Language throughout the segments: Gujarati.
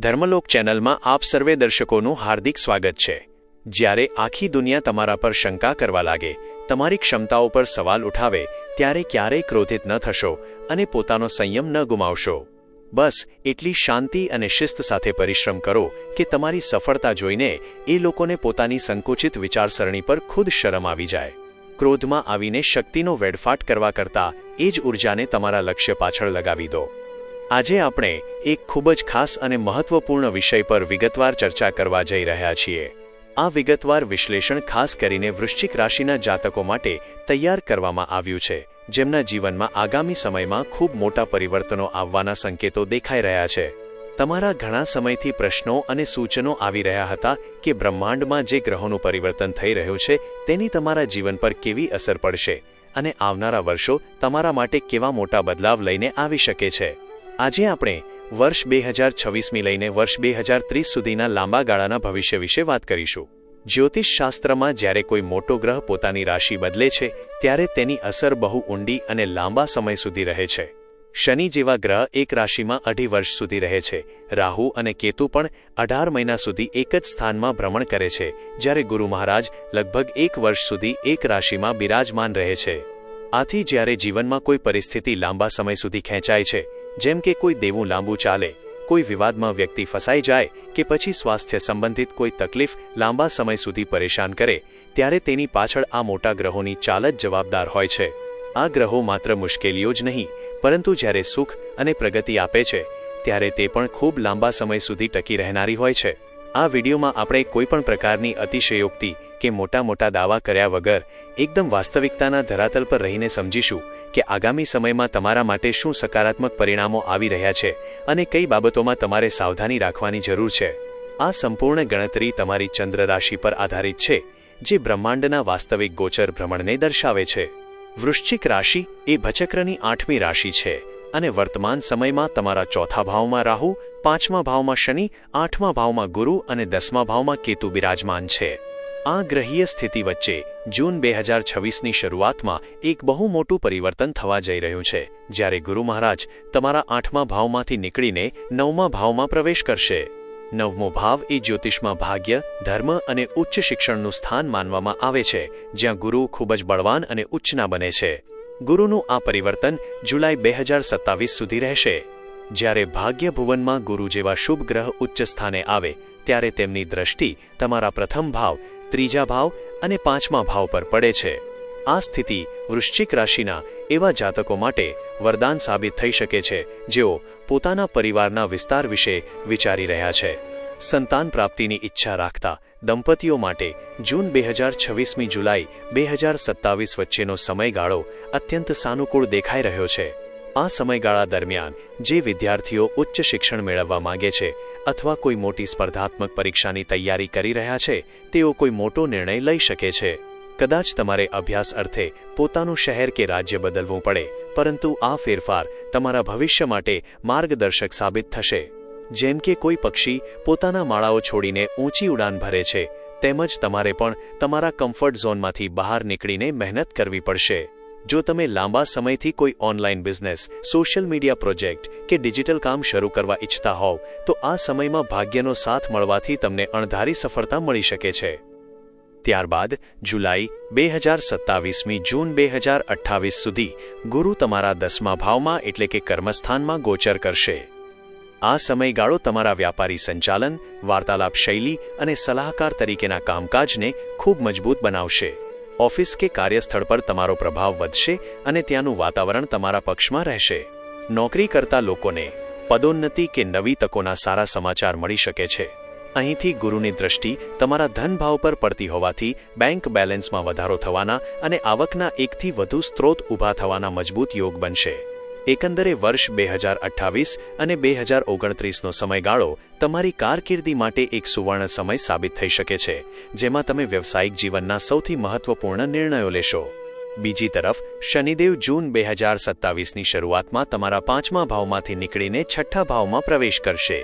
ધર્મલોક ચેનલમાં આપ સર્વે દર્શકોનું હાર્દિક સ્વાગત છે। જ્યારે આખી દુનિયા તમારા પર શંકા કરવા લાગે, તમારી ક્ષમતાઓ પર સવાલ ઉઠાવે, ત્યારે ક્યારેય ક્રોધિત ન થશો અને પોતાનો સંયમ ન ગુમાવશો। બસ એટલી શાંતિ અને શિસ્ત સાથે પરિશ્રમ કરો કે તમારી સફળતા જોઈને એ લોકોને પોતાની સંકુચિત વિચારસરણી પર ખુદ શરમ આવી જાય। ક્રોધમાં આવીને શક્તિનો વેડફાટ કરવા કરતાં એ જ ઉર્જાને તમારા લક્ષ્ય પાછળ લગાવી દો। આજે આપણે એક ખૂબ જ ખાસ અને મહત્વપૂર્ણ વિષય પર વિગતવાર ચર્ચા કરવા જઈ રહ્યા છીએ। આ વિગતવાર વિશ્લેષણ ખાસ કરીને વૃશ્ચિક રાશિના જાતકો માટે તૈયાર કરવામાં આવ્યું છે, જેમના જીવનમાં આગામી સમયમાં ખૂબ મોટા પરિવર્તનો આવવાના સંકેતો દેખાઈ રહ્યા છે। તમારા ઘણા સમયથી પ્રશ્નો અને સૂચનો આવી રહ્યા હતા કે બ્રહ્માંડમાં જે ગ્રહોનું પરિવર્તન થઈ રહ્યું છે તેની તમારા જીવન પર કેવી અસર પડશે અને આવનારા વર્ષો તમારા માટે કેવા મોટા બદલાવ લઈને આવી શકે છે। આજે આપણે વર્ષ 2026 લઈને વર્ષ 2030 સુધીના લાંબા ગાળાના ભવિષ્ય વિશે વાત કરીશું। જ્યોતિષ શાસ્ત્રમાં જ્યારે કોઈ મોટો ગ્રહ પોતાની રાશિ બદલે છે ત્યારે તેની અસર બહુ ઊંડી અને લાંબા સમય સુધી રહે છે। શનિ જેવા ગ્રહ એક રાશિમાં 2.5 વર્ષ સુધી રહે છે। રાહુ અને કેતુ પણ 18 મહિના સુધી એક જ સ્થાનમાં ભ્રમણ કરે છે, જ્યારે ગુરુ મહારાજ લગભગ 1 વર્ષ સુધી એક રાશિમાં બિરાજમાન રહે છે। આથી જ્યારે જીવનમાં કોઈ પરિસ્થિતિ લાંબા સમય સુધી ખેંચાય છે, જેમ કે કોઈ દેવું લાંબુ ચાલે, કોઈ વિવાદમાં વ્યક્તિ ફસાઈ જાય કે પછી સ્વાસ્થ્ય સંબંધિત કોઈ તકલીફ લાંબા સમય સુધી પરેશાન કરે, ત્યારે તેની પાછળ આ મોટા ગ્રહોની ચાલ જ જવાબદાર હોય છે। આ ગ્રહો માત્ર મુશ્કેલીઓ જ નહીં, પરંતુ જ્યારે સુખ અને પ્રગતિ આપે છે ત્યારે તે પણ ખૂબ લાંબા સમય સુધી ટકી રહેનારી હોય છે। આ વિડીયોમાં આપણે કોઈ પણ પ્રકારની અતિશયોક્તિ કે મોટા દાવા કર્યા વગર એકદમ વાસ્તવિકતાના ધરાતલ પર રહીને સમજીશું કે આગામી સમયમાં તમારા માટે શું સકારાત્મક પરિણામો આવી રહ્યા છે અને કઈ બાબતોમાં તમારે સાવધાની રાખવાની જરૂર છે। આ સંપૂર્ણ ગણતરી તમારી ચંદ્ર રાશિ પર આધારિત છે, જે બ્રહ્માંડના વાસ્તવિક ગોચર ભ્રમણને દર્શાવે છે। વૃશ્ચિક રાશિ એ ભચક્રની 8મી રાશિ છે અને વર્તમાન સમયમાં તમારા 4થા ભાવમાં રાહુ, 5મા ભાવમાં શનિ, 8મા ભાવમાં ગુરુ અને 10મા ભાવમાં કેતુ બિરાજમાન છે। આ ગ્રહીય સ્થિતિ વચ્ચે જૂન 2026ની શરૂઆતમાં એક બહુ મોટું પરિવર્તન થવા જઈ રહ્યું છે, જ્યારે ગુરુ મહારાજ તમારા 8મા ભાવમાંથી નીકળીને 9મા ભાવમાં પ્રવેશ કરશે। 9મો ભાવ એ જ્યોતિષમાં ભાગ્ય, ધર્મ અને ઉચ્ચ શિક્ષણનું સ્થાન માનવામાં આવે છે, જ્યાં ગુરુ ખૂબ જ બળવાન અને ઉચ્ચના બને છે। ગુરુનું આ પરિવર્તન જુલાઈ 2027 સુધી રહેશે। જ્યારે ભાગ્ય ભુવનમાં ગુરુ જેવા શુભ ગ્રહ ઉચ્ચ સ્થાને આવે ત્યારે તેમની દ્રષ્ટિ તમારા પ્રથમ ભાવ, 3જા ભાવ અને 5મા ભાવ પર પડે છે। આ સ્થિતિ વૃશ્ચિક રાશિના એવા જાતકો માટે વરદાન સાબિત થઈ શકે છે જેઓ પોતાના પરિવારના વિસ્તાર વિશે વિચારી રહ્યા છે। સંતાન પ્રાપ્તિની ઈચ્છા રાખતા દંપતીઓ માટે જૂન 2026મી જુલાઈ 2027 વચ્ચેનો સમયગાળો અત્યંત સાનુકૂળ દેખાઈ રહ્યો છે। આ સમયગાળા દરમિયાન જે વિદ્યાર્થીઓ ઉચ્ચ શિક્ષણ મેળવવા માંગે છે અથવા કોઈ મોટી સ્પર્ધાત્મક પરીક્ષાની તૈયારી કરી રહ્યા છે, તેઓ કોઈ મોટો નિર્ણય લઈ શકે છે। કદાચ તમારે અભ્યાસ અર્થે પોતાનું શહેર કે રાજ્ય બદલવું પડે, પરંતુ આ ફેરફાર તમારા ભવિષ્ય માટે માર્ગદર્શક સાબિત થશે। જેમ કે કોઈ પક્ષી પોતાના માળાઓ છોડીને ઊંચી ઉડાન ભરે છે, તેમજ તમારે પણ તમારા કમ્ફર્ટ ઝોનમાંથી બહાર નીકળીને મહેનત કરવી પડશે। જો તમે લાંબા સમયથી કોઈ online business, social media project કે ડિજિટલ કામ શરૂ કરવા ઈચ્છતા હોવ તો આ સમયમાં ભાગ્યનો સાથ મળવાથી તમને અણધારી સફળતા મળી શકે છે। ત્યારબાદ જુલાઈ 2027મી જૂન 2028 સુધી ગુરુ તમારા 10મા ભાવમાં એટલે કે કર્મસ્થાનમાં ગોચર કરશે। આ સમયગાળો તમારા વ્યાપારી સંચાલન, વાર્તાલાપ શૈલી અને સલાહકાર તરીકેના કામકાજને ખૂબ મજબૂત બનાવશે। ઓફિસ કે કાર્યસ્થળ પર તમારો પ્રભાવ વધશે અને ત્યાંનું વાતાવરણ તમારા પક્ષમાં રહેશે। નોકરી કરતા લોકોને પદોન્નતિ કે નવી તકોના સારા સમાચાર મળી શકે છે। અહીંથી ગુરુની દ્રષ્ટિ તમારા ધનભાવ પર પડતી હોવાથી બેંક બેલેન્સમાં વધારો થવાના અને આવકના એકથી વધુ સ્ત્રોત ઊભા થવાના મજબૂત યોગ બનશે। એકંદરે વર્ષ 2028 અને 2029નો સમયગાળો તમારી કારકિર્દી માટે એક સુવર્ણ સમય સાબિત થઈ શકે છે, જેમાં તમે વ્યવસાયિક જીવનના સૌથી મહત્વપૂર્ણ નિર્ણયો લેશો। બીજી તરફ શનિદેવ જૂન 2027ની શરૂઆતમાં તમારા 5મા ભાવમાંથી નીકળીને 6ઠ્ઠા ભાવમાં પ્રવેશ કરશે।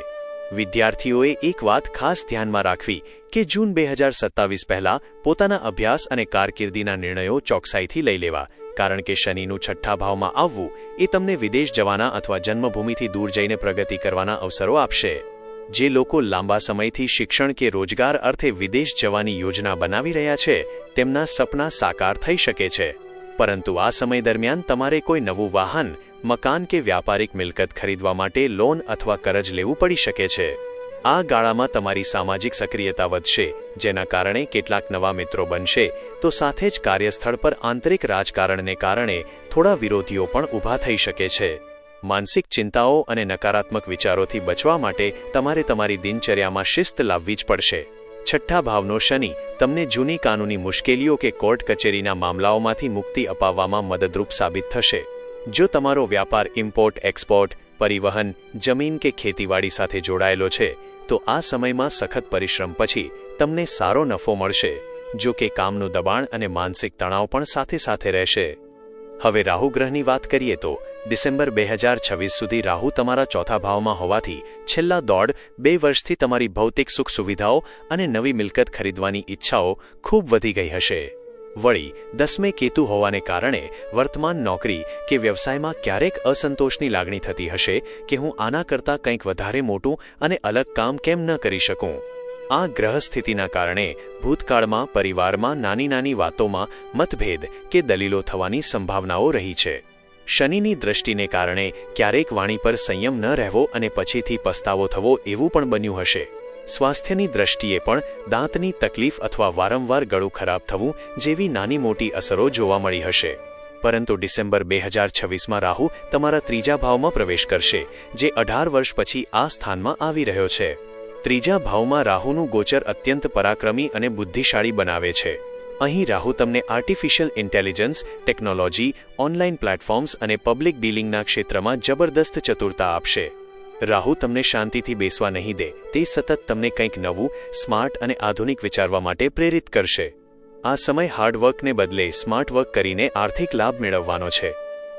વિદ્યાર્થીઓએ એક વાત ખાસ ધ્યાનમાં રાખવી કે જૂન 2027 પહેલાં પોતાના અભ્યાસ અને કારકિર્દીના નિર્ણયો ચોકસાઈથી લઈ લેવા, કારણ કે શનિનું 6ઠ્ઠા ભાવમાં આવવું એ તમને વિદેશ જવાના અથવા જન્મભૂમિથી દૂર જઈને પ્રગતિ કરવાના અવસરો આપશે। જે લોકો લાંબા સમયથી શિક્ષણ કે રોજગાર અર્થે વિદેશ જવાની યોજના બનાવી રહ્યા છે તેમના સપના સાકાર થઈ શકે છે, પરંતુ આ સમય દરમિયાન તમારે કોઈ નવું વાહન, મકાન કે વ્યાપારિક મિલકત ખરીદવા માટે લોન અથવા કરજ લેવું પડી શકે છે. આ ગાળામાં તમારી સામાજિક સક્રિયતા વધશે, જેના કારણે કેટલાક નવા મિત્રો બનશે, તો સાથે જ કાર્યસ્થળ પર આંતરિક રાજકારણને કારણે થોડા વિરોધીઓ પણ ઊભા થઈ શકે છે. માનસિક ચિંતાઓ અને નકારાત્મક વિચારોથી બચવા માટે તમારે તમારી દિનચર્યામાં શિસ્ત લાવવી જ પડશે. છઠ્ઠા ભાવનો શનિ તમને જૂની કાનૂની મુશ્કેલીઓ કે કોર્ટ કચેરીના મામલાઓમાંથી મુક્તિ અપાવવામાં મદદરૂપ સાબિત થશે. જો તમારો વ્યાપાર ઇમ્પોર્ટ એક્સપોર્ટ, પરિવહન, જમીન કે ખેતીવાડી સાથે જોડાયેલો છે તો આ સમયમાં સખત પરિશ્રમ પછી તમને સારો નફો મળશે. જો કે કામનું દબાણ અને માનસિક તણાવ પણ સાથે સાથે રહેશે. હવે રાહુ ગ્રહની વાત કરીએ તો ડિસેમ્બર 2026 સુધી રાહુ તમારા ચોથા ભાવમાં હોવાથી છેલ્લા 1.5-2 વર્ષથી તમારી ભૌતિક સુખ સુવિધાઓ અને નવી મિલકત ખરીદવાની ઈચ્છાઓ ખૂબ વધી ગઈ હશે. વળી 10મે કેતુ હોવાને કારણે વર્તમાન નોકરી કે વ્યવસાયમાં ક્યારેક અસંતોષની લાગણી થતી હશે કે હું આના કરતાં કંઈક વધારે મોટું અને અલગ કામ કેમ ન કરી શકું. આ ગ્રહસ્થિતિના કારણે ભૂતકાળમાં પરિવારમાં નાની નાની વાતોમાં મતભેદ કે દલીલો થવાની સંભાવનાઓ રહી છે. શનિની દ્રષ્ટિને કારણે ક્યારેક વાણી પર સંયમ ન રહેવો અને પછીથી પસ્તાવો થવો એવું પણ બન્યું હશે. સ્વાસ્થ્યની દ્રષ્ટિએ પણ દાંતની તકલીફ અથવા વારંવાર ગળું ખરાબ થવું જેવી નાની મોટી અસરો જોવા મળી હશે. પરંતુ ડિસેમ્બર 2026માં રાહુ તમારા ત્રીજા ભાવમાં પ્રવેશ કરશે, જે 18 વર્ષ પછી આ સ્થાનમાં આવી રહ્યો છે. ત્રીજા ભાવમાં રાહુનું ગોચર અત્યંત પરાક્રમી અને બુદ્ધિશાળી બનાવે છે. અહીં રાહુ તમને artificial intelligence, technology, online platforms અને પબ્લિક ડીલિંગના ક્ષેત્રમાં જબરદસ્ત ચતુરતા આપશે. રાહુ તમને શાંતિથી બેસવા નહીં દે, તે સતત તમને કંઈક નવું, સ્માર્ટ અને આધુનિક વિચારવા માટે પ્રેરિત કરશે. આ સમય હાર્ડવર્કને બદલે સ્માર્ટ વર્ક કરીને આર્થિક લાભ મેળવવાનો છે.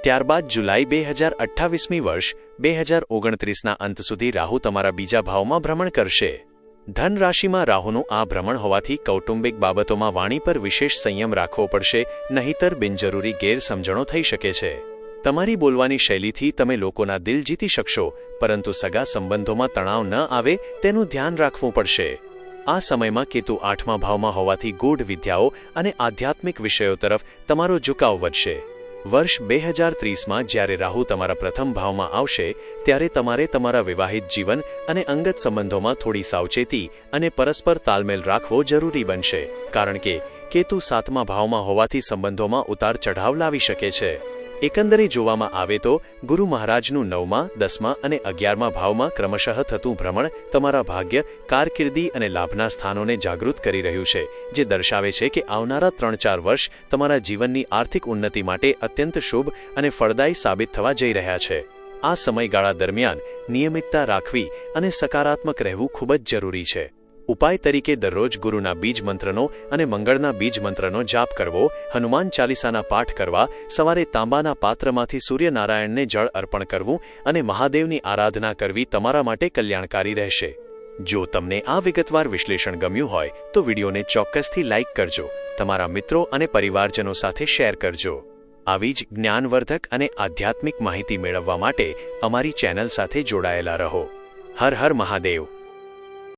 ત્યારબાદ જુલાઈ 2028મી વર્ષ 2029ના અંત સુધી રાહુ તમારા બીજા ભાવમાં ભ્રમણ કરશે. ધન રાશિમાં રાહુનું આ ભ્રમણ હોવાથી કૌટુંબિક બાબતોમાં વાણી પર વિશેષ સંયમ રાખવો પડશે, નહીંતર બિનજરૂરી ગેરસમજણો થઈ શકે છે. તમારી બોલવાની શૈલીથી તમે લોકોના દિલ જીતી શકશો, પરંતુ સગા સંબંધોમાં તણાવ ન આવે તેનું ધ્યાન રાખવું પડશે. આ સમયમાં કેતુ 8મા ભાવમાં હોવાથી ગૂઢ વિદ્યાઓ અને આધ્યાત્મિક વિષયો તરફ તમારો ઝુકાવ વધશે. વર્ષ 2030માં જ્યારે રાહુ તમારા પ્રથમ ભાવમાં આવશે ત્યારે તમારે તમારા વિવાહિત જીવન અને અંગત સંબંધોમાં થોડી સાવચેતી અને પરસ્પર તાલમેલ રાખવો જરૂરી બનશે, કારણ કે કેતુ 7મા ભાવમાં હોવાથી સંબંધોમાં ઉતાર ચઢાવ લાવી શકે છે. એકંદરે જોવામાં આવે તો ગુરુ મહારાજનું 9મા, 10મા અને 11મા ભાવમાં ક્રમશઃ થતું ભ્રમણ તમારા ભાગ્ય, કારકિર્દી અને લાભના સ્થાનોને જાગૃત કરી રહ્યું છે, જે દર્શાવે છે કે આવનારા 3-4 વર્ષ તમારા જીવનની આર્થિક ઉન્નતિ માટે અત્યંત શુભ અને ફળદાયી સાબિત થવા જઈ રહ્યા છે. આ સમયગાળા દરમિયાન નિયમિતતા રાખવી અને સકારાત્મક રહેવું ખૂબ જ જરૂરી છે. ઉપાય તરીકે દરરોજ ગુરુના બીજ મંત્રનો અને મંગળના બીજ મંત્રનો જાપ કરવો, હનુમાન ચાલીસાના પાઠ કરવા, સવારે તાંબાના પાત્રમાંથી સૂર્યનારાયણને જળ અર્પણ કરવું અને મહાદેવની આરાધના કરવી તમારા માટે કલ્યાણકારી રહેશે. જો તમને આ વિગતવાર વિશ્લેષણ ગમ્યું હોય તો વિડીયોને ચોક્કસથી લાઇક કરજો, તમારા મિત્રો અને પરિવારજનો સાથે શેર કરજો. આવી જ જ્ઞાનવર્ધક અને આધ્યાત્મિક માહિતી મેળવવા માટે અમારી ચેનલ સાથે જોડાયેલા રહો. હર હર મહાદેવ.